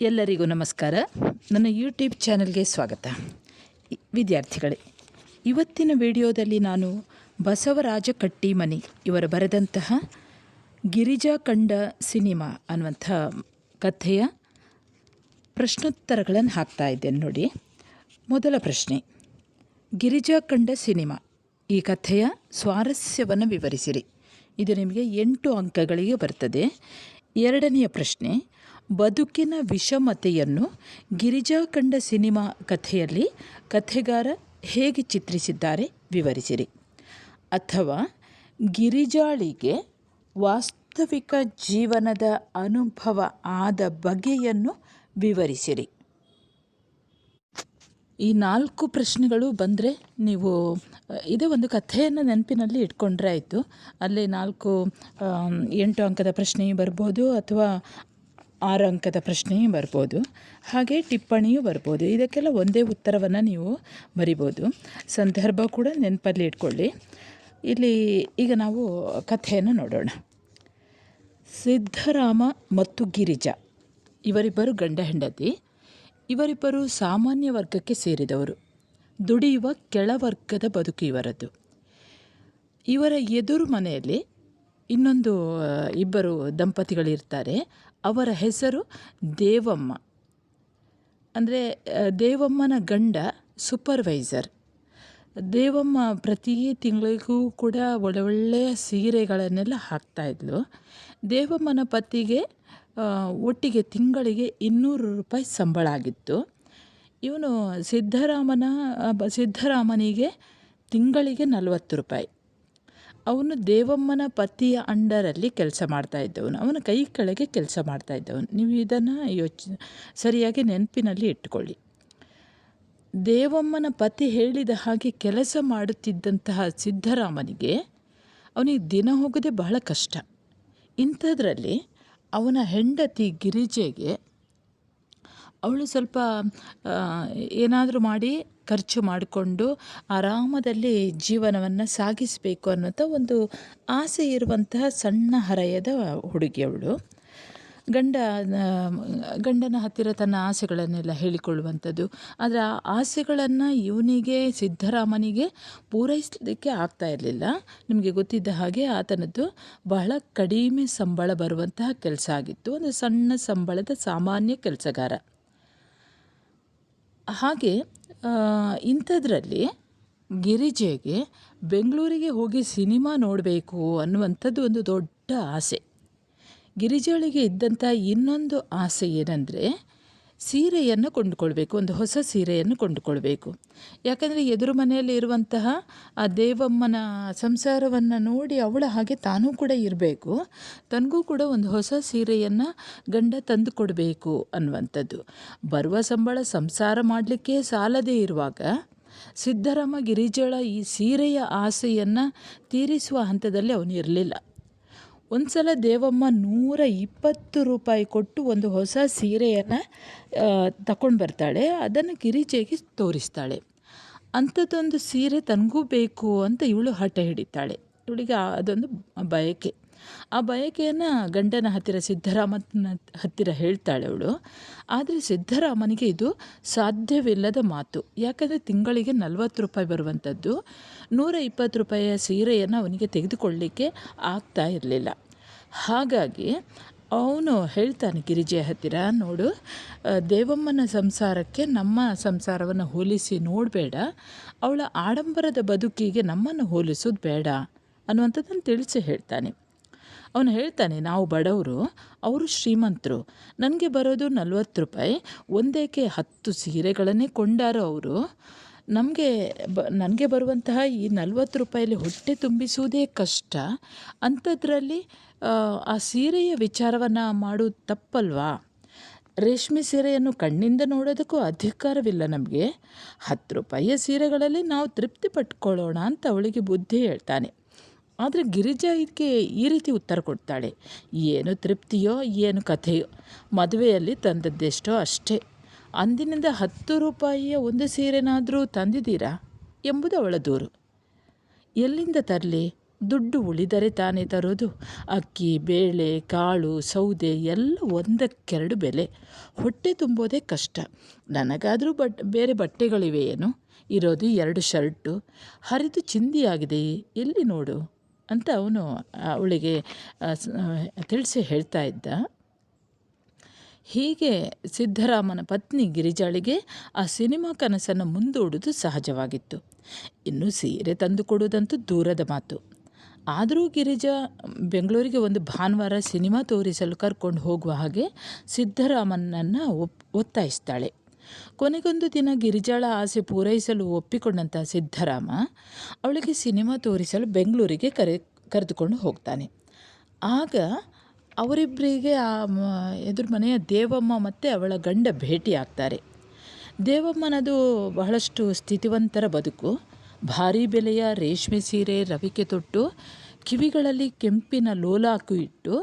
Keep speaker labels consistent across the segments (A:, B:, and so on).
A: ಎಲ್ಲರಿಗೂ ನಮಸ್ಕಾರ. ನನ್ನ ಯೂಟ್ಯೂಬ್ ಚಾನಲ್ಗೆ ಸ್ವಾಗತ. ವಿದ್ಯಾರ್ಥಿಗಳೇ, ಇವತ್ತಿನ ವಿಡಿಯೋದಲ್ಲಿ ನಾನು ಬಸವರಾಜ ಕಟ್ಟಿಮನಿ ಇವರು ಬರೆದಂತಹ ಗಿರಿಜಾ ಕಂಡ ಸಿನಿಮಾ ಅನ್ನುವಂಥ ಕಥೆಯ ಪ್ರಶ್ನೋತ್ತರಗಳನ್ನು ಹಾಕ್ತಾ ಇದ್ದೇನೆ ನೋಡಿ. ಮೊದಲ ಪ್ರಶ್ನೆ, ಗಿರಿಜಾ ಕಂಡ ಸಿನಿಮಾ ಈ ಕಥೆಯ ಸ್ವಾರಸ್ಯವನ್ನು ವಿವರಿಸಿರಿ. ಇದು ನಿಮಗೆ 8 ಅಂಕಗಳಿಗೆ ಬರ್ತದೆ. ಎರಡನೆಯ ಪ್ರಶ್ನೆ, ಬದುಕಿನ ವಿಷಮತೆಯನ್ನು ಗಿರಿಜಾ ಕಂಡ ಸಿನಿಮಾ ಕಥೆಯಲ್ಲಿ ಕಥೆಗಾರ ಹೇಗೆ ಚಿತ್ರಿಸಿದ್ದಾರೆ ವಿವರಿಸಿರಿ. ಅಥವಾ ಗಿರಿಜಾಳಿಗೆ ವಾಸ್ತವಿಕ ಜೀವನದ ಅನುಭವ ಆದ ಬಗೆಯನ್ನು ವಿವರಿಸಿರಿ. ಈ 4 ಪ್ರಶ್ನೆಗಳು ಬಂದರೆ ನೀವು ಇದೇ ಒಂದು ಕಥೆಯನ್ನು ನೆನಪಿನಲ್ಲಿ ಇಟ್ಕೊಂಡ್ರೆ ಆಯಿತು. ಅಲ್ಲಿ 8 ಅಂಕದ ಪ್ರಶ್ನೆಯೂ ಬರ್ಬೋದು, ಅಥವಾ 6 ಅಂಕದ ಪ್ರಶ್ನೆಯೂ ಬರ್ಬೋದು, ಹಾಗೆ ಟಿಪ್ಪಣಿಯೂ ಬರ್ಬೋದು. ಇದಕ್ಕೆಲ್ಲ ಒಂದೇ ಉತ್ತರವನ್ನು ನೀವು ಬರಿಬೋದು. ಸಂದರ್ಭ ಕೂಡ ನೆನಪಲ್ಲಿ ಇಟ್ಕೊಳ್ಳಿ. ಈಗ ನಾವು ಕಥೆಯನ್ನು ನೋಡೋಣ. ಸಿದ್ಧರಾಮ ಮತ್ತು ಗಿರಿಜಾ ಇವರಿಬ್ಬರು ಗಂಡ ಹೆಂಡತಿ. ಇವರಿಬ್ಬರು ಸಾಮಾನ್ಯ ವರ್ಗಕ್ಕೆ ಸೇರಿದವರು. ದುಡಿಯುವ ಕೆಳವರ್ಗದ ಬದುಕು ಇವರದ್ದು. ಇವರ ಎದುರು ಮನೆಯಲ್ಲಿ ಇನ್ನೊಂದು ಇಬ್ಬರು ದಂಪತಿಗಳಿರ್ತಾರೆ. ಅವರ ಹೆಸರು ದೇವಮ್ಮ. ಅಂದರೆ ದೇವಮ್ಮನ ಗಂಡ ಸೂಪರ್ವೈಸರ್. ದೇವಮ್ಮ ಪ್ರತಿ ತಿಂಗಳಿಗೂ ಕೂಡ ಒಳ್ಳೊಳ್ಳೆಯ ಸೀರೆಗಳನ್ನೆಲ್ಲ ಹಾಕ್ತಾಯಿದ್ಲು. ದೇವಮ್ಮನ ಪತಿಗೆ ಒಟ್ಟಿಗೆ ತಿಂಗಳಿಗೆ 200 ರೂಪಾಯಿ ಸಂಬಳ ಆಗಿತ್ತು. ಇವನು ಸಿದ್ಧರಾಮನಿಗೆ ತಿಂಗಳಿಗೆ 40 ರೂಪಾಯಿ. ಅವನು ದೇವಮ್ಮನ ಪತಿಯ ಅಂಡರಲ್ಲಿ ಕೆಲಸ ಮಾಡ್ತಾಯಿದ್ದವನು. ಅವನ ಕೈ ಕೆಳಗೆ ಕೆಲಸ ಮಾಡ್ತಾಯಿದ್ದವನು. ನೀವು ಇದನ್ನು ಸರಿಯಾಗಿ ನೆನಪಿನಲ್ಲಿ ಇಟ್ಟುಕೊಳ್ಳಿ. ದೇವಮ್ಮನ ಪತಿ ಹೇಳಿದ ಹಾಗೆ ಕೆಲಸ ಮಾಡುತ್ತಿದ್ದಂತಹ ಸಿದ್ಧರಾಮನಿಗೆ ಅವನಿಗೆ ದಿನ ಹೋಗೋದೇ ಬಹಳ ಕಷ್ಟ. ಇಂಥದ್ರಲ್ಲಿ ಅವನ ಹೆಂಡತಿ ಗಿರಿಜೆಗೆ ಅವಳು ಸ್ವಲ್ಪ ಏನಾದರೂ ಮಾಡಿ ಖರ್ಚು ಮಾಡಿಕೊಂಡು ಆರಾಮದಲ್ಲಿ ಜೀವನವನ್ನು ಸಾಗಿಸಬೇಕು ಅನ್ನೋಂಥ ಒಂದು ಆಸೆ ಇರುವಂತಹ ಸಣ್ಣ ಹರೆಯದ ಹುಡುಗಿ ಅವಳು. ಗಂಡನ ಹತ್ತಿರ ತನ್ನ ಆಸೆಗಳನ್ನೆಲ್ಲ ಹೇಳಿಕೊಳ್ಳುವಂಥದ್ದು. ಆದರೆ ಆ ಆಸೆಗಳನ್ನು ಇವನಿಗೆ ಸಿದ್ಧರಾಮನಿಗೆ ಪೂರೈಸಲಿಕ್ಕೆ ಆಗ್ತಾ ಇರಲಿಲ್ಲ. ನಿಮಗೆ ಗೊತ್ತಿದ್ದ ಹಾಗೆ ಆತನದ್ದು ಬಹಳ ಕಡಿಮೆ ಸಂಬಳ ಬರುವಂತಹ ಕೆಲಸ ಆಗಿತ್ತು. ಒಂದು ಸಣ್ಣ ಸಂಬಳದ ಸಾಮಾನ್ಯ ಕೆಲಸಗಾರ. ಹಾಗೆ ಇಂಥದ್ರಲ್ಲಿ ಗಿರಿಜೆಗೆ ಬೆಂಗಳೂರಿಗೆ ಹೋಗಿ ಸಿನಿಮಾ ನೋಡಬೇಕು ಅನ್ನುವಂಥದ್ದು ಒಂದು ದೊಡ್ಡ ಆಸೆ. ಗಿರಿಜಾಳಿಗೆ ಇದ್ದಂಥ ಇನ್ನೊಂದು ಆಸೆ ಏನಂದರೆ ಸೀರೆಯನ್ನು ಕೊಂಡುಕೊಳ್ಬೇಕು, ಒಂದು ಹೊಸ ಸೀರೆಯನ್ನು ಕೊಂಡುಕೊಳ್ಬೇಕು. ಯಾಕಂದರೆ ಎದುರು ಮನೆಯಲ್ಲಿ ಇರುವಂತಹ ಆ ದೇವಮ್ಮನ ಸಂಸಾರವನ್ನು ನೋಡಿ ಅವಳ ಹಾಗೆ ತಾನೂ ಕೂಡ ಇರಬೇಕು, ತನಗೂ ಕೂಡ ಒಂದು ಹೊಸ ಸೀರೆಯನ್ನು ಗಂಡ ತಂದು ಕೊಡಬೇಕು ಅನ್ನುವಂಥದ್ದು. ಬರುವ ಸಂಬಳ ಸಂಸಾರ ಮಾಡಲಿಕ್ಕೆ ಸಾಲದೇ ಇರುವಾಗ ಸಿದ್ಧರಾಮ ಗಿರಿಜಾಳ ಈ ಸೀರೆಯ ಆಸೆಯನ್ನು ತೀರಿಸುವ ಹಂತದಲ್ಲಿ ಅವನು ಇರಲಿಲ್ಲ. ಒಂದು ಸಲ ದೇವಮ್ಮ 120 ರೂಪಾಯಿ ಕೊಟ್ಟು ಒಂದು ಹೊಸ ಸೀರೆಯನ್ನು ತಗೊಂಡು ಬರ್ತಾಳೆ. ಅದನ್ನು ಗಿರಿಜೆಗೆ ತೋರಿಸ್ತಾಳೆ. ಅಂಥದ್ದೊಂದು ಸೀರೆ ತನಗೂ ಬೇಕು ಅಂತ ಇವಳು ಹಠ ಹಿಡಿತಾಳೆ. ಇವಳಿಗೆ ಅದೊಂದು ಬಯಕೆ. ಆ ಬಯಕೆಯನ್ನು ಗಂಡನ ಹತ್ತಿರ ಸಿದ್ಧರಾಮನ ಹತ್ತಿರ ಹೇಳ್ತಾಳೆ ಅವಳು. ಆದರೆ ಸಿದ್ಧರಾಮನಿಗೆ ಇದು ಸಾಧ್ಯವಿಲ್ಲದ ಮಾತು. ಯಾಕಂದರೆ ತಿಂಗಳಿಗೆ 40 ರೂಪಾಯಿ ಬರುವಂಥದ್ದು 120 ರೂಪಾಯಿಯ ಸೀರೆಯನ್ನು ಅವನಿಗೆ ತೆಗೆದುಕೊಳ್ಳಲಿಕ್ಕೆ ಆಗ್ತಾ ಇರಲಿಲ್ಲ. ಹಾಗಾಗಿ ಅವನು ಹೇಳ್ತಾನೆ ಗಿರಿಜೆಯ ಹತ್ತಿರ, ನೋಡು, ದೇವಮ್ಮನ ಸಂಸಾರಕ್ಕೆ ನಮ್ಮ ಸಂಸಾರವನ್ನು ಹೋಲಿಸಿ ನೋಡಬೇಡ, ಅವಳ ಆಡಂಬರದ ಬದುಕಿಗೆ ನಮ್ಮನ್ನು ಹೋಲಿಸೋದು ಬೇಡ ಅನ್ನುವಂಥದ್ದನ್ನು ತಿಳಿಸಿ ಹೇಳ್ತಾನೆ. ಅವನು ಹೇಳ್ತಾನೆ, ನಾವು ಬಡವರು, ಅವರು ಶ್ರೀಮಂತರು, ನನಗೆ ಬರೋದು 40 ರೂಪಾಯಿ, ಒಂದೇಕೆ 10 ಸೀರೆಗಳನ್ನೇ ಕೊಂಡಾರೋ ಅವರು. ನನಗೆ ಬರುವಂತಹ ಈ 40 ರೂಪಾಯಲ್ಲಿ ಹೊಟ್ಟೆ ತುಂಬಿಸುವುದೇ ಕಷ್ಟ. ಅಂಥದ್ರಲ್ಲಿ ಆ ಸೀರೆಯ ವಿಚಾರವನ್ನು ಮಾಡೋದು ತಪ್ಪಲ್ವಾ? ರೇಷ್ಮೆ ಸೀರೆಯನ್ನು ಕಣ್ಣಿಂದ ನೋಡೋದಕ್ಕೂ ಅಧಿಕಾರವಿಲ್ಲ ನಮಗೆ. 10 ರೂಪಾಯಿಯ ಸೀರೆಗಳಲ್ಲಿ ನಾವು ತೃಪ್ತಿ ಪಟ್ಕೊಳ್ಳೋಣ ಅಂತ ಅವಳಿಗೆ ಬುದ್ಧಿ ಹೇಳ್ತಾನೆ. ಆದರೆ ಗಿರಿಜಾ ಇದಕ್ಕೆ ಈ ರೀತಿ ಉತ್ತರ ಕೊಡ್ತಾಳೆ, ಏನು ತೃಪ್ತಿಯೋ ಏನು ಕಥೆಯೋ, ಮದುವೆಯಲ್ಲಿ ತಂದದ್ದೆಷ್ಟೋ ಅಷ್ಟೇ, ಅಂದಿನಿಂದ 10 ರೂಪಾಯಿಯ ಒಂದು ಸೀರೆನಾದರೂ ತಂದಿದ್ದೀರಾ ಎಂಬುದು ಅವಳ ದೂರು. ಎಲ್ಲಿಂದ ತರಲಿ? ದುಡ್ಡು ಉಳಿದರೆ ತಾನೇ ತರೋದು. ಅಕ್ಕಿ, ಬೇಳೆ, ಕಾಳು, ಸೌದೆ ಎಲ್ಲ ಒಂದಕ್ಕೆರಡು ಬೆಲೆ. ಹೊಟ್ಟೆ ತುಂಬೋದೇ ಕಷ್ಟ. ನನಗಾದರೂ ಬೇರೆ ಬಟ್ಟೆಗಳಿವೆ ಏನು? ಇರೋದು 2 ಶರ್ಟು, ಹರಿದು ಚಿಂದಿಯಾಗಿದೆ, ಎಲ್ಲಿ ನೋಡು ಅಂತ ಅವನು ಅವಳಿಗೆ ತಿಳಿಸಿ ಹೇಳ್ತಾ ಇದ್ದ. ಹೀಗೆ ಸಿದ್ದರಾಮನ ಪತ್ನಿ ಗಿರಿಜಾಳಿಗೆ ಆ ಸಿನಿಮಾ ಕನಸನ್ನು ಮುಂದೂಡುವುದು ಸಹಜವಾಗಿತ್ತು. ಇನ್ನು ಸೀರೆ ತಂದು ಕೊಡುವುದಂತೂ ದೂರದ ಮಾತು. ಆದರೂ ಗಿರಿಜಾ ಬೆಂಗಳೂರಿಗೆ ಒಂದು ಭಾನುವಾರ ಸಿನಿಮಾ ತೋರಿಸಲು ಕರ್ಕೊಂಡು ಹೋಗುವ ಹಾಗೆ ಸಿದ್ದರಾಮನನ್ನು ಒತ್ತಾಯಿಸ್ತಾಳೆ. ಕೊನೆಗೊಂದು ದಿನ ಗಿರಿಜಾಳ ಆಸೆ ಪೂರೈಸಲು ಒಪ್ಪಿಕೊಂಡಂಥ ಸಿದ್ದರಾಮ ಅವಳಿಗೆ ಸಿನಿಮಾ ತೋರಿಸಲು ಬೆಂಗಳೂರಿಗೆ ಕರೆದುಕೊಂಡು ಹೋಗ್ತಾನೆ. ಆಗ ಅವರಿಬ್ಬರಿಗೆ ಎದುರು ಮನೆಯ ದೇವಮ್ಮ ಮತ್ತು ಅವಳ ಗಂಡ ಭೇಟಿಯಾಗ್ತಾರೆ. ದೇವಮ್ಮನದು ಬಹಳಷ್ಟು ಸ್ಥಿತಿವಂತರ ಬದುಕು. ಭಾರೀ ಬೆಲೆಯ ರೇಷ್ಮೆ ಸೀರೆ ರವಿಕೆ ತೊಟ್ಟು, ಕಿವಿಗಳಲ್ಲಿ ಕೆಂಪಿನ ಲೋಲಾಕು ಇಟ್ಟು,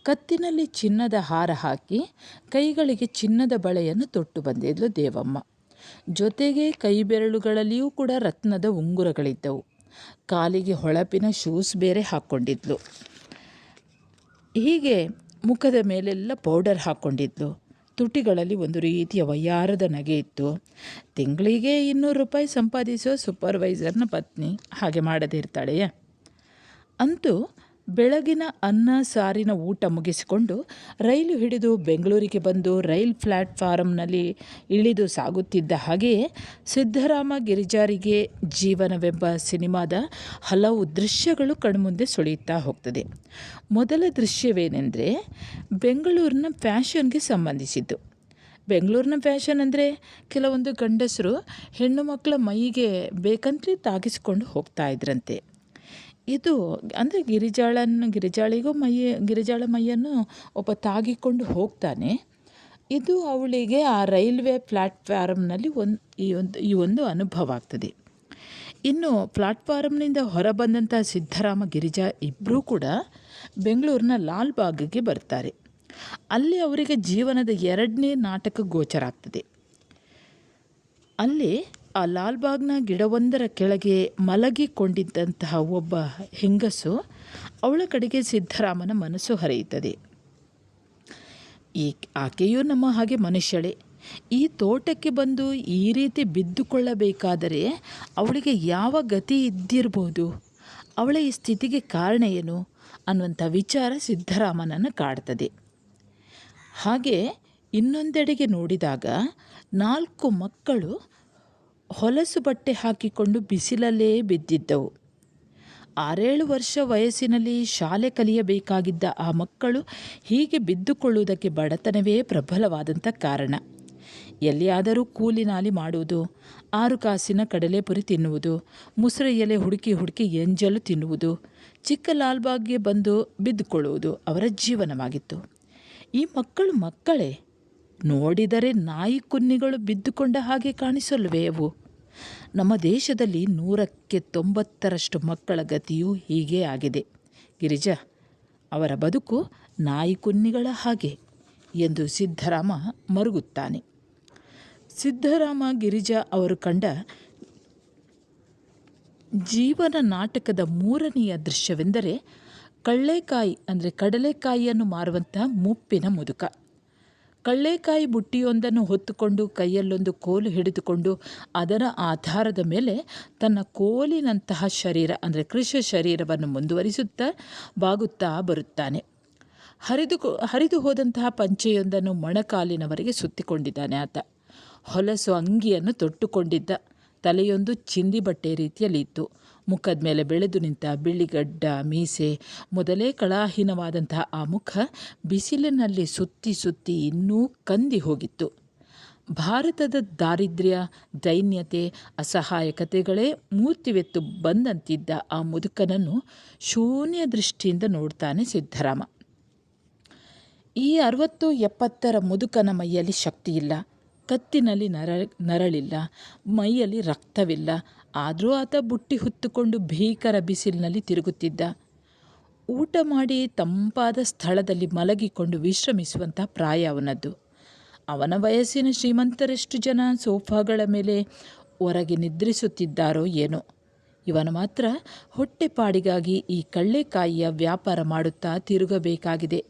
A: ಕತ್ತಿನಲ್ಲಿ ಚಿನ್ನದ ಹಾರ ಹಾಕಿ, ಕೈಗಳಿಗೆ ಚಿನ್ನದ ಬಳೆಯನ್ನು ತೊಟ್ಟು ಬಂದಿದ್ಲು ದೇವಮ್ಮ. ಜೊತೆಗೆ ಕೈ ಬೆರಳುಗಳಲ್ಲಿಯೂ ಕೂಡ ರತ್ನದ ಉಂಗುರಗಳಿದ್ದವು. ಕಾಲಿಗೆ ಹೊಳಪಿನ ಶೂಸ್ ಬೇರೆ ಹಾಕ್ಕೊಂಡಿದ್ಲು. ಹೀಗೆ ಮುಖದ ಮೇಲೆಲ್ಲ ಪೌಡರ್ ಹಾಕ್ಕೊಂಡಿದ್ಲು. ತುಟಿಗಳಲ್ಲಿ ಒಂದು ರೀತಿಯ ವಯ್ಯಾರದ ನಗೆ ಇತ್ತು. ತಿಂಗಳಿಗೆ 200 ರೂಪಾಯಿ ಸಂಪಾದಿಸೋ ಸೂಪರ್ವೈಸರ್ನ ಪತ್ನಿ ಹಾಗೆ ಮಾಡದೇ ಇರ್ತಾಳೆಯೇ? ಅಂತೂ ಬೆಳಗಿನ ಅನ್ನ ಸಾರಿನ ಊಟ ಮುಗಿಸಿಕೊಂಡು ರೈಲು ಹಿಡಿದು ಬೆಂಗಳೂರಿಗೆ ಬಂದು ರೈಲ್ ಪ್ಲ್ಯಾಟ್ಫಾರಮ್ನಲ್ಲಿ ಇಳಿದು ಸಾಗುತ್ತಿದ್ದ ಹಾಗೆಯೇ ಸಿದ್ದರಾಮ ಗಿರಿಜಾರಿಗೆ ಜೀವನವೆಂಬ ಸಿನಿಮಾದ ಹಲವು ದೃಶ್ಯಗಳು ಕಣ್ಮುಂದೆ ಸುಳಿಯುತ್ತಾ ಹೋಗ್ತದೆ. ಮೊದಲ ದೃಶ್ಯವೇನೆಂದರೆ ಬೆಂಗಳೂರಿನ ಫ್ಯಾಷನ್ಗೆ ಸಂಬಂಧಿಸಿದ್ದು. ಬೆಂಗಳೂರಿನ ಫ್ಯಾಷನ್ ಅಂದರೆ ಕೆಲವೊಂದು ಗಂಡಸರು ಹೆಣ್ಣು ಮಕ್ಕಳ ಮೈಗೆ ಬೇಕಂತಲೇ ತಾಗಿಸಿಕೊಂಡು ಹೋಗ್ತಾ ಇದ್ರಂತೆ. ಇದು ಅಂದರೆ ಗಿರಿಜಾಳ ಮೈಯನ್ನು ಒಬ್ಬ ತಾಗಿಕೊಂಡು ಹೋಗ್ತಾನೆ. ಇದು ಅವಳಿಗೆ ಆ ರೈಲ್ವೆ ಪ್ಲ್ಯಾಟ್ಫಾರಮ್ನಲ್ಲಿ ಈ ಒಂದು ಅನುಭವ ಆಗ್ತದೆ. ಇನ್ನು ಪ್ಲಾಟ್ಫಾರಮ್ನಿಂದ ಹೊರಬಂದಂಥ ಸಿದ್ದರಾಮ ಗಿರಿಜಾ ಇಬ್ಬರೂ ಕೂಡ ಬೆಂಗಳೂರಿನ ಲಾಲ್ಬಾಗ್ಗೆ ಬರ್ತಾರೆ. ಅಲ್ಲಿ ಅವರಿಗೆ ಜೀವನದ 2ನೇ ನಾಟಕ ಗೋಚರ ಆಗ್ತದೆ. ಅಲ್ಲಿ ಆ ಲಾಲ್ಬಾಗ್ನ ಗಿಡವೊಂದರ ಕೆಳಗೆ ಮಲಗಿಕೊಂಡಿದ್ದಂತಹ ಒಬ್ಬ ಹೆಂಗಸು, ಅವಳ ಕಡೆಗೆ ಸಿದ್ದರಾಮನ ಮನಸ್ಸು ಹರಿಯುತ್ತದೆ. ಆಕೆಯೂ ನಮ್ಮ ಹಾಗೆ ಮನುಷ್ಯಳೇ. ಈ ತೋಟಕ್ಕೆ ಬಂದು ಈ ರೀತಿ ಬಿದ್ದುಕೊಳ್ಳಬೇಕಾದರೆ ಅವಳಿಗೆ ಯಾವ ಗತಿ ಇದ್ದಿರ್ಬೋದು? ಅವಳ ಈ ಸ್ಥಿತಿಗೆ ಕಾರಣ ಏನು ಅನ್ನುವಂಥ ವಿಚಾರ ಸಿದ್ದರಾಮನನ್ನು ಕಾಡ್ತದೆ. ಹಾಗೆ ಇನ್ನೊಂದೆಡೆಗೆ ನೋಡಿದಾಗ 4 ಮಕ್ಕಳು ಹೊಲಸು ಬಟ್ಟೆ ಹಾಕಿಕೊಂಡು ಬಿಸಿಲಲ್ಲೇ ಬಿದ್ದಿದ್ದವು. 6-7 ವರ್ಷ ವಯಸ್ಸಿನಲ್ಲಿ ಶಾಲೆ ಕಲಿಯಬೇಕಾಗಿದ್ದ ಆ ಮಕ್ಕಳು ಹೀಗೆ ಬಿದ್ದುಕೊಳ್ಳುವುದಕ್ಕೆ ಬಡತನವೇ ಪ್ರಬಲವಾದಂಥ ಕಾರಣ. ಎಲ್ಲಿಯಾದರೂ ಕೂಲಿ ನಾಲಿ ಮಾಡುವುದು, 6 ಕಾಸಿನ ಕಡಲೆಪುರಿ ತಿನ್ನುವುದು, ಮುಸ್ರೆ ಎಲೆ ಹುಡುಕಿ ಎಂಜಲು ತಿನ್ನುವುದು, ಚಿಕ್ಕ ಲಾಲ್ಬಾಗ್ಗೆ ಬಂದು ಬಿದ್ದುಕೊಳ್ಳುವುದು ಅವರ ಜೀವನವಾಗಿತ್ತು. ಈ ಮಕ್ಕಳೇ ನೋಡಿದರೆ ನಾಯಿ ಕುನ್ನಿಗಳು ಬಿದ್ದುಕೊಂಡ ಹಾಗೆ ಕಾಣಿಸಲ್ವೇ ಅವು? ನಮ್ಮ ದೇಶದಲ್ಲಿ 100ಕ್ಕೆ 90ರಷ್ಟು ಮಕ್ಕಳ ಗತಿಯೂ ಹೀಗೆ ಆಗಿದೆ. ಗಿರಿಜಾ, ಅವರ ಬದುಕು ನಾಯಿ ಕುನ್ನಿಗಳ ಹಾಗೆ ಎಂದು ಸಿದ್ದರಾಮ ಮರುಗುತ್ತಾನೆ. ಸಿದ್ದರಾಮ ಗಿರಿಜಾ ಅವರು ಕಂಡ ಜೀವನ ನಾಟಕದ 3ನೆಯ ದೃಶ್ಯವೆಂದರೆ ಕಡಲೆಕಾಯಿಯನ್ನು ಮಾರುವಂಥ ಮುಪ್ಪಿನ ಮುದುಕ. ಕಳ್ಳೆಕಾಯಿ ಬುಟ್ಟಿಯೊಂದನ್ನು ಹೊತ್ತುಕೊಂಡು ಕೈಯಲ್ಲೊಂದು ಕೋಲು ಹಿಡಿದುಕೊಂಡು ಅದರ ಆಧಾರದ ಮೇಲೆ ತನ್ನ ಕೋಲಿನಂತಹ ಶರೀರ ಅಂದರೆ ಕೃಷಿ ಶರೀರವನ್ನು ಮುಂದುವರಿಸುತ್ತಾ ಬಾಗುತ್ತಾ ಬರುತ್ತಾನೆ. ಹರಿದು ಹೋದಂತಹ ಪಂಚೆಯೊಂದನ್ನು ಮೊಣಕಾಲಿನವರೆಗೆ ಸುತ್ತಿಕೊಂಡಿದ್ದಾನೆ ಆತ. ಹೊಲಸು ಅಂಗಿಯನ್ನು ತೊಟ್ಟುಕೊಂಡಿದ್ದ. ತಲೆಯೊಂದು ಚಿಂದಿ ಬಟ್ಟೆ ರೀತಿಯಲ್ಲಿ ಇತ್ತು. ಮುಖದ ಮೇಲೆ ಬೆಳೆದು ನಿಂತ ಬಿಳಿಗಡ್ಡ ಮೀಸೆ, ಮೊದಲೇ ಕಳಾಹೀನವಾದಂತಹ ಆ ಮುಖ ಬಿಸಿಲಿನಲ್ಲಿ ಸುತ್ತಿ ಇನ್ನೂ ಕಂದಿ ಹೋಗಿತ್ತು. ಭಾರತದ ದಾರಿದ್ರ್ಯ, ದೈನ್ಯತೆ, ಅಸಹಾಯಕತೆಗಳೇ ಮೂರ್ತಿವೆತ್ತು ಬಂದಂತಿದ್ದ ಆ ಮುದುಕನನ್ನು ಶೂನ್ಯ ದೃಷ್ಟಿಯಿಂದ ನೋಡ್ತಾನೆ ಸಿದ್ದರಾಮ. ಈ 60-70ರ ಮುದುಕನ ಮೈಯಲ್ಲಿ ಶಕ್ತಿಯಿಲ್ಲ, ಕತ್ತಿನಲ್ಲಿ ನರಳಿಲ್ಲ, ಮೈಯಲ್ಲಿ ರಕ್ತವಿಲ್ಲ. ಆದರೂ ಆತ ಬುಟ್ಟಿ ಹೊತ್ತುಕೊಂಡು ಭೀಕರ ಬಿಸಿಲಿನಲ್ಲಿ ತಿರುಗುತ್ತಿದ್ದ. ಊಟ ಮಾಡಿ ತಂಪಾದ ಸ್ಥಳದಲ್ಲಿ ಮಲಗಿಕೊಂಡು ವಿಶ್ರಮಿಸುವಂಥ ಪ್ರಾಯ ಅವನದ್ದು. ಅವನ ವಯಸ್ಸಿನ ಶ್ರೀಮಂತರೆಷ್ಟು ಜನ ಸೋಫಾಗಳ ಮೇಲೆ ಹೊರಗೆ ನಿದ್ರಿಸುತ್ತಿದ್ದಾರೋ ಏನೋ. ಇವನು ಮಾತ್ರ ಹೊಟ್ಟೆಪಾಡಿಗಾಗಿ ಈ ಕಳ್ಳೆಕಾಯಿಯ ವ್ಯಾಪಾರ ಮಾಡುತ್ತಾ ತಿರುಗಬೇಕಾಗಿದೆ.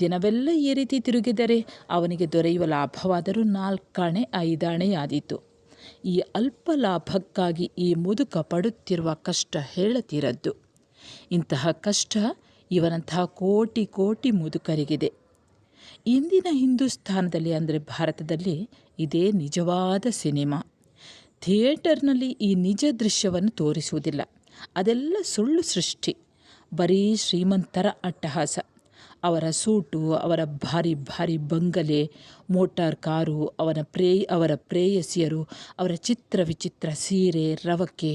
A: ದಿನವೆಲ್ಲ ಈ ರೀತಿ ತಿರುಗಿದರೆ ಅವನಿಗೆ ದೊರೆಯುವ ಲಾಭವಾದರೂ 4 5 ಆದೀತು. ಈ ಅಲ್ಪ ಲಾಭಕ್ಕಾಗಿ ಈ ಮುದುಕ ಪಡುತ್ತಿರುವ ಕಷ್ಟ ಹೇಳತೀರದ್ದು. ಇಂತಹ ಕಷ್ಟ ಇವನಂತಹ ಕೋಟಿ ಕೋಟಿ ಮುದುಕರಿಗಿದೆ. ಇಂದಿನ ಹಿಂದೂಸ್ಥಾನದಲ್ಲಿ ಅಂದರೆ ಭಾರತದಲ್ಲಿ ಇದೇ ನಿಜವಾದ ಸಿನಿಮಾ. ಥಿಯೇಟರ್ನಲ್ಲಿ ಈ ನಿಜ ದೃಶ್ಯವನ್ನು ತೋರಿಸುವುದಿಲ್ಲ. ಅದೆಲ್ಲ ಸುಳ್ಳು ಸೃಷ್ಟಿ, ಬರೀ ಶ್ರೀಮಂತರ ಅಟ್ಟಹಾಸ. ಅವರ ಸೂಟು, ಅವರ ಭಾರಿ ಭಾರಿ ಬಂಗಲೆ, ಮೋಟಾರ್ ಕಾರು, ಅವರ ಪ್ರೇಯಸಿಯರು, ಅವರ ಚಿತ್ರ ವಿಚಿತ್ರ ಸೀರೆ, ರವಕೆ,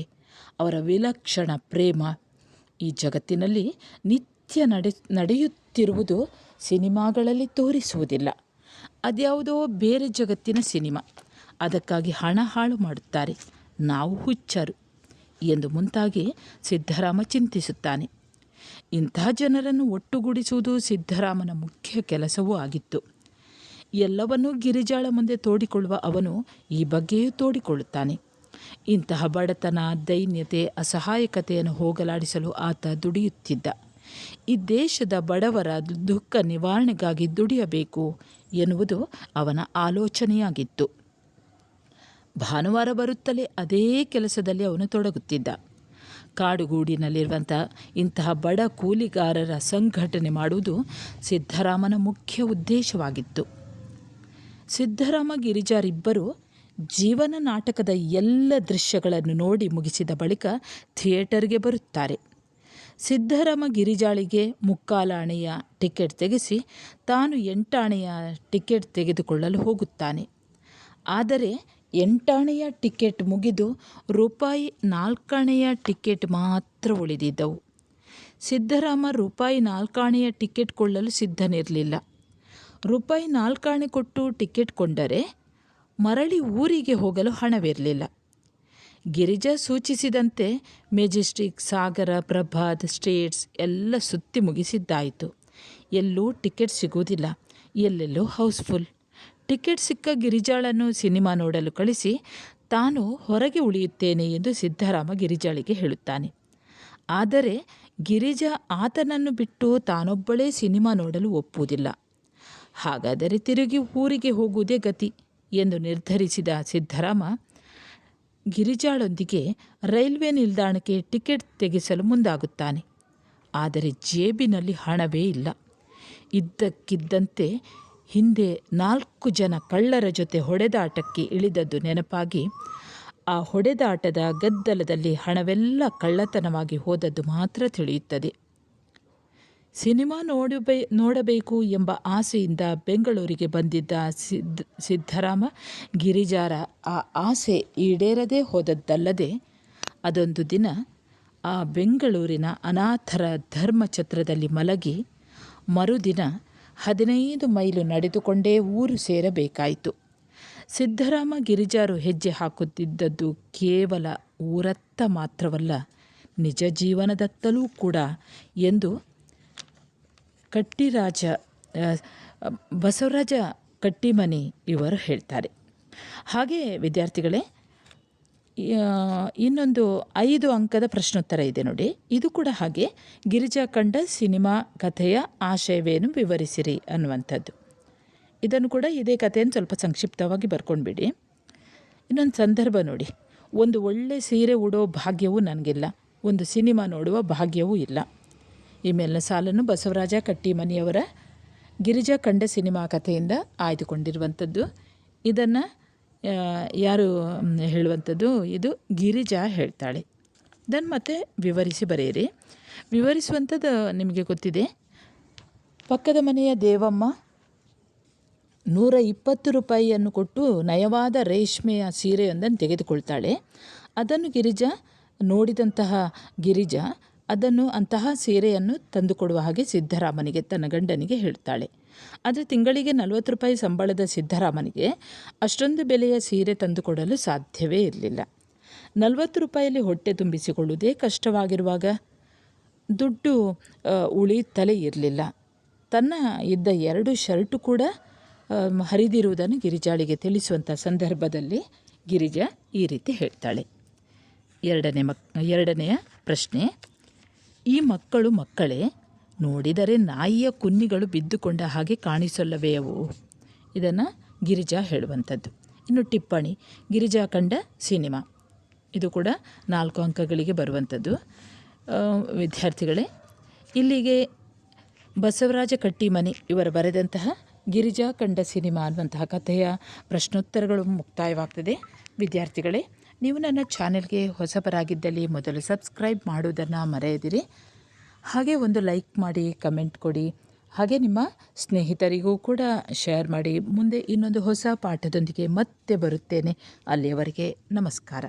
A: ಅವರ ವಿಲಕ್ಷಣ ಪ್ರೇಮ. ಈ ಜಗತ್ತಿನಲ್ಲಿ ನಿತ್ಯ ನಡೆಯುತ್ತಿರುವುದು ಸಿನಿಮಾಗಳಲ್ಲಿ ತೋರಿಸುವುದಿಲ್ಲ. ಅದ್ಯಾವುದೋ ಬೇರೆ ಜಗತ್ತಿನ ಸಿನಿಮಾ. ಅದಕ್ಕಾಗಿ ಹಣ ಹಾಳು ಮಾಡುತ್ತಾರೆ. ನಾವು ಹುಚ್ಚರು ಎಂದು ಮುಂತಾಗಿ ಸಿದ್ದರಾಮ ಚಿಂತಿಸುತ್ತಾನೆ. ಇಂತಹ ಜನರನ್ನು ಒಟ್ಟುಗೂಡಿಸುವುದು ಸಿದ್ದರಾಮನ ಮುಖ್ಯ ಕೆಲಸವೂ ಆಗಿತ್ತು. ಎಲ್ಲವನ್ನೂ ಗಿರಿಜಾಳ ಮುಂದೆ ತೋಡಿಕೊಳ್ಳುವ ಅವನು ಈ ಬಗ್ಗೆಯೂ ತೋಡಿಕೊಳ್ಳುತ್ತಾನೆ. ಇಂತಹ ಬಡತನ, ದೈನ್ಯತೆ, ಅಸಹಾಯಕತೆಯನ್ನು ಹೋಗಲಾಡಿಸಲು ಆತ ದುಡಿಯುತ್ತಿದ್ದ. ಈ ದೇಶದ ಬಡವರ ದುಃಖ ನಿವಾರಣೆಗಾಗಿ ದುಡಿಯಬೇಕು ಎನ್ನುವುದು ಅವನ ಆಲೋಚನೆಯಾಗಿತ್ತು. ಭಾನುವಾರ ಬರುತ್ತಲೇ ಅದೇ ಕೆಲಸದಲ್ಲಿ ಅವನು ತೊಡಗುತ್ತಿದ್ದ. ಕಾಡುಗೂಡಿನಲ್ಲಿರುವಂಥ ಇಂತಹ ಬಡ ಕೂಲಿಗಾರರ ಸಂಘಟನೆ ಮಾಡುವುದು ಸಿದ್ದರಾಮನ ಮುಖ್ಯ ಉದ್ದೇಶವಾಗಿತ್ತು. ಸಿದ್ದರಾಮ ಗಿರಿಜಾರಿಬ್ಬರು ಜೀವನ ನಾಟಕದ ಎಲ್ಲ ದೃಶ್ಯಗಳನ್ನು ನೋಡಿ ಮುಗಿಸಿದ ಬಳಿಕ ಥಿಯೇಟರ್ಗೆ ಬರುತ್ತಾರೆ. ಸಿದ್ದರಾಮ ಗಿರಿಜಾಳಿಗೆ 3 ಆಣೆಯ ಟಿಕೆಟ್ ತೆಗೆಸಿ ತಾನು 8 ಆಣೆಯ ಟಿಕೆಟ್ ತೆಗೆದುಕೊಳ್ಳಲು ಹೋಗುತ್ತಾನೆ. ಆದರೆ 8 ಆಣೆಯ ಟಿಕೆಟ್ ಮುಗಿದು ರೂಪಾಯಿ 4 ಆಣೆಯ ಟಿಕೆಟ್ ಮಾತ್ರ ಉಳಿದಿದ್ದವು. ಸಿದ್ದರಾಮ ರೂಪಾಯಿ 4 ಆಣೆಯ ಟಿಕೆಟ್ ಕೊಳ್ಳಲು ಸಿದ್ಧನಿರಲಿಲ್ಲ. ರೂಪಾಯಿ 4 ಆಣೆ ಕೊಟ್ಟು ಟಿಕೆಟ್ ಕೊಂಡರೆ ಮರಳಿ ಊರಿಗೆ ಹೋಗಲು ಹಣವಿರಲಿಲ್ಲ. ಗಿರಿಜಾ ಸೂಚಿಸಿದಂತೆ ಮೆಜೆಸ್ಟಿಕ್, ಸಾಗರ, ಪ್ರಭಾತ್, ಸ್ಟೇಟ್ಸ್ ಎಲ್ಲ ಸುತ್ತಿ ಮುಗಿಸಿದ್ದಾಯಿತು. ಎಲ್ಲೂ ಟಿಕೆಟ್ ಸಿಗುವುದಿಲ್ಲ. ಎಲ್ಲೆಲ್ಲೂ ಹೌಸ್ಫುಲ್. ಟಿಕೆಟ್ ಸಿಕ್ಕ ಗಿರಿಜಾಳನ್ನು ಸಿನಿಮಾ ನೋಡಲು ಕಳಿಸಿ ತಾನು ಹೊರಗೆ ಉಳಿಯುತ್ತೇನೆ ಎಂದು ಸಿದ್ದರಾಮ ಗಿರಿಜಾಳಿಗೆ ಹೇಳುತ್ತಾನೆ. ಆದರೆ ಗಿರಿಜಾ ಆತನನ್ನು ಬಿಟ್ಟು ತಾನೊಬ್ಬಳೇ ಸಿನಿಮಾ ನೋಡಲು ಒಪ್ಪುವುದಿಲ್ಲ. ಹಾಗಾದರೆ ತಿರುಗಿ ಊರಿಗೆ ಹೋಗುವುದೇ ಗತಿ ಎಂದು ನಿರ್ಧರಿಸಿದ ಸಿದ್ದರಾಮ ಗಿರಿಜಾಳೊಂದಿಗೆ ರೈಲ್ವೆ ನಿಲ್ದಾಣಕ್ಕೆ ಟಿಕೆಟ್ ತೆಗೆಸಲು ಮುಂದಾಗುತ್ತಾನೆ. ಆದರೆ ಜೇಬಿನಲ್ಲಿ ಹಣವೇ ಇಲ್ಲ. ಇದ್ದಕ್ಕಿದ್ದಂತೆ ಹಿಂದೆ 4 ಜನ ಕಳ್ಳರ ಜೊತೆ ಹೊಡೆದಾಟಕ್ಕೆ ಇಳಿದದ್ದು ನೆನಪಾಗಿ ಆ ಹೊಡೆದಾಟದ ಗದ್ದಲದಲ್ಲಿ ಹಣವೆಲ್ಲ ಕಳ್ಳತನವಾಗಿ ಹೋದದ್ದು ಮಾತ್ರ ತಿಳಿಯುತ್ತದೆ. ಸಿನಿಮಾ ನೋಡಬೇಕು ಎಂಬ ಆಸೆಯಿಂದ ಬೆಂಗಳೂರಿಗೆ ಬಂದಿದ್ದ ಸಿದ್ದರಾಮ ಗಿರಿಜಾರ ಆ ಆಸೆ ಈಡೇರದೇ ಹೋದದ್ದಲ್ಲದೆ ಅದೊಂದು ದಿನ ಆ ಬೆಂಗಳೂರಿನ ಅನಾಥರ ಧರ್ಮಛತ್ರದಲ್ಲಿ ಮಲಗಿ ಮರುದಿನ 15 ಮೈಲು ನಡೆದುಕೊಂಡೇ ಊರು ಸೇರಬೇಕಾಯಿತು. ಸಿದ್ದರಾಮ ಗಿರಿಜಾರು ಹೆಜ್ಜೆ ಹಾಕುತ್ತಿದ್ದದ್ದು ಕೇವಲ ಊರತ್ತ ಮಾತ್ರವಲ್ಲ, ನಿಜ ಜೀವನದತ್ತಲೂ ಕೂಡ ಎಂದು ಬಸವರಾಜ ಕಟ್ಟಿಮನಿ ಇವರು ಹೇಳ್ತಾರೆ. ಹಾಗೆ ವಿದ್ಯಾರ್ಥಿಗಳೇ, ಇನ್ನೊಂದು 5 ಅಂಕದ ಪ್ರಶ್ನೋತ್ತರ ಇದೆ ನೋಡಿ. ಇದು ಕೂಡ ಹಾಗೆ, ಗಿರಿಜಾ ಕಂಡ ಸಿನಿಮಾ ಕಥೆಯ ಆಶಯವೇನು ವಿವರಿಸಿರಿ ಅನ್ನುವಂಥದ್ದು. ಇದನ್ನು ಕೂಡ ಇದೇ ಕಥೆಯನ್ನು ಸ್ವಲ್ಪ ಸಂಕ್ಷಿಪ್ತವಾಗಿ ಬರ್ಕೊಂಡ್ಬಿಡಿ. ಇನ್ನೊಂದು ಸಂದರ್ಭ ನೋಡಿ. ಒಂದು ಒಳ್ಳೆ ಸೀರೆ ಉಡೋ ಭಾಗ್ಯವೂ ನನಗಿಲ್ಲ, ಒಂದು ಸಿನಿಮಾ ನೋಡುವ ಭಾಗ್ಯವೂ ಇಲ್ಲ. ಈ ಮೇಲಿನ ಸಾಲನ್ನು ಬಸವರಾಜ ಕಟ್ಟಿಮನಿಯವರ ಗಿರಿಜಾ ಕಂಡ ಸಿನಿಮಾ ಕಥೆಯಿಂದ ಆಯ್ದುಕೊಂಡಿರುವಂಥದ್ದು. ಇದನ್ನು ಯಾರು ಹೇಳುವಂಥದ್ದು? ಇದು ಗಿರಿಜಾ ಹೇಳ್ತಾಳೆ. ಇದನ್ನು ಮತ್ತೆ ವಿವರಿಸಿ ಬರೆಯಿರಿ. ವಿವರಿಸುವಂಥದ್ದು ನಿಮಗೆ ಗೊತ್ತಿದೆ. ಪಕ್ಕದ ಮನೆಯ ದೇವಮ್ಮ 120 ರೂಪಾಯಿಯನ್ನು ಕೊಟ್ಟು ನಯವಾದ ರೇಷ್ಮೆಯ ಸೀರೆಯೊಂದನ್ನು ತೆಗೆದುಕೊಳ್ತಾಳೆ. ಅದನ್ನು ನೋಡಿದಂತಹ ಗಿರಿಜಾ ಅಂತಹ ಸೀರೆಯನ್ನು ತಂದುಕೊಡುವ ಹಾಗೆ ಸಿದ್ದರಾಮನಿಗೆ, ತನ್ನ ಗಂಡನಿಗೆ ಹೇಳ್ತಾಳೆ. ಆದರೆ ತಿಂಗಳಿಗೆ 40 ರೂಪಾಯಿ ಸಂಬಳದ ಸಿದ್ದರಾಮನಿಗೆ ಅಷ್ಟೊಂದು ಬೆಲೆಯ ಸೀರೆ ತಂದುಕೊಡಲು ಸಾಧ್ಯವೇ ಇರಲಿಲ್ಲ. 40 ರೂಪಾಯಿಯಲ್ಲಿ ಹೊಟ್ಟೆ ತುಂಬಿಸಿಕೊಳ್ಳುವುದೇ ಕಷ್ಟವಾಗಿರುವಾಗ ದುಡ್ಡು ಉಳಿಯುತ್ತಲೇ ಇರಲಿಲ್ಲ. ತನ್ನ ಇದ್ದ 2 ಶರ್ಟು ಕೂಡ ಹರಿದಿರುವುದನ್ನು ಗಿರಿಜಾಳಿಗೆ ತಿಳಿಸುವಂಥ ಸಂದರ್ಭದಲ್ಲಿ ಗಿರಿಜಾ ಈ ರೀತಿ ಹೇಳ್ತಾಳೆ. ಎರಡನೆಯ ಪ್ರಶ್ನೆ, ಈ ಮಕ್ಕಳು ಮಕ್ಕಳೇ, ನೋಡಿದರೆ ನಾಯಿಯ ಕುನ್ನಿಗಳು ಬಿದ್ದುಕೊಂಡ ಹಾಗೆ ಕಾಣಿಸಲ್ಲವೇ ಅವು? ಇದನ್ನು ಗಿರಿಜಾ ಹೇಳುವಂಥದ್ದು. ಇನ್ನು ಟಿಪ್ಪಣಿ, ಗಿರಿಜಾ ಕಂಡ ಸಿನಿಮಾ. ಇದು ಕೂಡ 4 ಅಂಕಗಳಿಗೆ ಬರುವಂಥದ್ದು. ವಿದ್ಯಾರ್ಥಿಗಳೇ, ಇಲ್ಲಿಗೆ ಬಸವರಾಜ ಕಟ್ಟಿಮನಿ ಇವರು ಬರೆದಂತಹ ಗಿರಿಜಾ ಕಂಡ ಸಿನಿಮಾ ಅನ್ನುವಂತಹ ಕಥೆಯ ಪ್ರಶ್ನೋತ್ತರಗಳು ಮುಕ್ತಾಯವಾಗ್ತದೆ. ವಿದ್ಯಾರ್ಥಿಗಳೇ, ನೀವು ನನ್ನ ಚಾನೆಲ್ಗೆ ಹೊಸಬರಾಗಿದ್ದಲ್ಲಿ ಮೊದಲು ಸಬ್ಸ್ಕ್ರೈಬ್ ಮಾಡುವುದನ್ನು ಮರೆಯದಿರಿ. ಹಾಗೆ ಒಂದು ಲೈಕ್ ಮಾಡಿ, ಕಮೆಂಟ್ ಕೊಡಿ. ಹಾಗೆ ನಿಮ್ಮ ಸ್ನೇಹಿತರಿಗೂ ಕೂಡ ಶೇರ್ ಮಾಡಿ. ಮುಂದೆ ಇನ್ನೊಂದು ಹೊಸ ಪಾಠದೊಂದಿಗೆ ಮತ್ತೆ ಬರುತ್ತೇನೆ. ಅಲ್ಲಿಯವರೆಗೆ ನಮಸ್ಕಾರ.